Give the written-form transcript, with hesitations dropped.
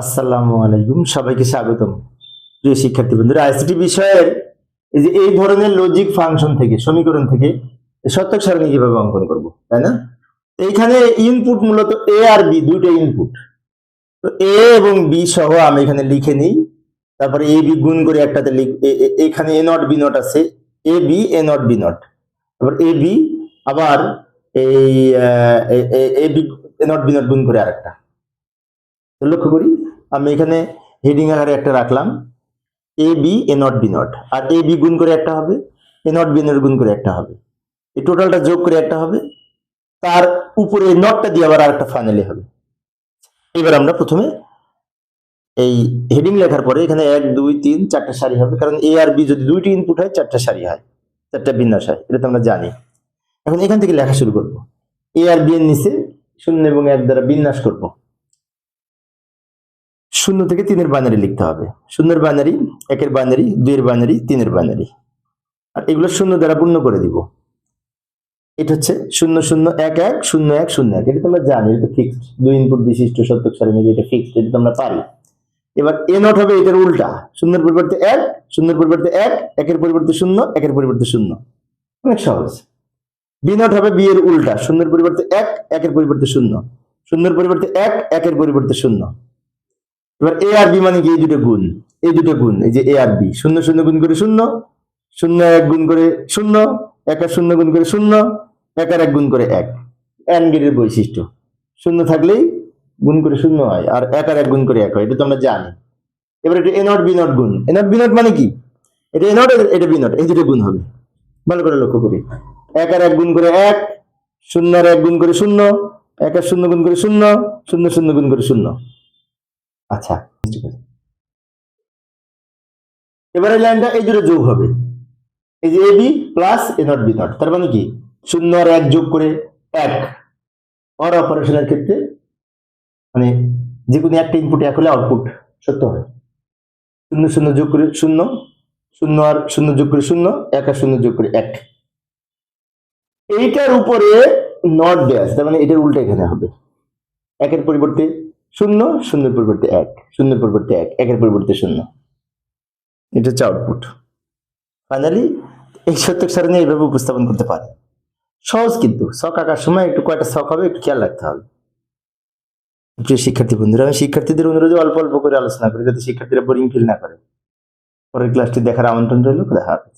আসসালামু আলাইকুম, সবাইকে স্বাগতম। প্রিয় শিক্ষার্থী বন্ধুরা, আইসিটি বিষয়ের এই ধরনের লজিক ফাংশন থেকে, সমীকরণ থেকে সত্যক সারণী কিভাবে অঙ্কন করব, তাই না? এইখানে ইনপুট মূলত এ আর বি, দুইটা ইনপুট। তো এ এবং বি সহ আমি এখানে লিখে নিই। তারপরে এ বি গুণ করে একটাতে এখানে এ নট বি নট আছে, A B A not B not. তারপর এ বি আবার এই A B A not B not গুণ করে আরেকটা। লক্ষ্য করি আমি এখানে হেডিং আকারে একটা রাখলাম, A B A not B not, আর এ বি গুণ করে একটা হবে, এ নট বি নট গুণ করে একটা হবে, এই টোটালটা যোগ করে একটা হবে, তার উপরে নটটা দিয়ে আবার আরেকটা ফাইনালি হবে। এবার আমরা প্রথমে এই হেডিং লেখার পরে এখানে 1 2 3 4টা সারি হবে, কারণ এ আর বি যদি দুইটি ইনপুট হয় 4টা সারি হয়, 4টা বিন্যাস হয়, এটা তো আমরা জানি। এখন এখান থেকে লেখা শুরু করব। এ আর বি এর নিচে 0 এবং 1 দ্বারা বিন্যাস করব। 0 থেকে 3-এর বাইনারি লিখতে হবে, 0-এর বাইনারি, 1-এর বাইনারি, 2-এর বাইনারি, 3-এর বাইনারি, আর এগুলো 0 দ্বারা পূর্ণ করে দিব। এটা হচ্ছে 0 0 1 1 0 1 0 1, এটা তোমরা জানো, এটা ফিক্সড, দুই ইনপুট বিশিষ্ট সত্যক সারণী, এটা ফিক্সড, এটা তোমরা পারি। এবার এ নট হবে এটার উল্টা, 0-এর পরিবর্তে 1, 0-এর পরিবর্তে 1, 1-এর পরিবর্তে 0, 1-এর পরিবর্তে 0, অনেক সহজ। বি নট হবে বি এর উল্টা, 0-এর পরিবর্তে 1, 1-এর পরিবর্তে 0, 0-এর পরিবর্তে 1, 1-এর পরিবর্তে 0। এবার এ আর বি মানে কি? এই দুটো গুণ, এই দুটো গুণ, এই যে এ আর বি, 0 0 গুণ করে 0, 0 1 গুণ করে 0, 1 আর 0 গুণ করে 0, 1 আর 1 গুণ করে 1, এন্ড গেটের বৈশিষ্ট্য। 0 থাকলেই গুণ করে 0 হয়, আর 1 আর 1 গুণ করে 1 হয়, এটা তো আমরা জানি। এবার এটা এ নট বি নট গুণ, এ নট বি নট মানে কি? এটা এ নট, এটা বি নট, এই দুটো গুণ হবে। ভালো করে লক্ষ্য করি, 1 আর 1 গুণ করে 1, 0 আর 1 গুণ করে 0, 1 আর 0 গুণ করে 0, 0 0 গুণ করে 0। আচ্ছা, এবার এই লাইনটা এই দুটো যোগ হবে, এই যে A B plus A not B not, তার মানে কি 0 আর 1 যোগ করে 1। অর অপারেশনের ক্ষেত্রে মানে যে কোনো একটা ইনপুট 1 হলে আউটপুট সত্য হয়। 0 0 যোগ করে 0, 0 আর 0 যোগ করে 0, 1 আর 0 যোগ করে 1। এইটার উপরে নট দেয়া আছে, তার মানে এটার উল্টা এখানে হবে, 1-এর পরিবর্তে 0, 0-এর পরিবর্তে 1, 0-এর পরিবর্তে 1, 1-এর পরিবর্তে 0। এটা হচ্ছে আউটপুট। ফাইনালি এই সত্যক সারণী এইভাবে উপস্থাপন করতে পারে। সহজ, কিন্তু ছক আঁকার সময় একটু কয়টা ছক হবে একটু খেয়াল রাখতে হবে। প্রিয় শিক্ষার্থী বন্ধুরা, আমি শিক্ষার্থীদের অনুরোধে অল্প অল্প করে আলোচনা করি, যাতে শিক্ষার্থীরা বোরিং ফিল না করে। পরের ক্লাসটি দেখার আমন্ত্রণ রইল। দেখা হবে।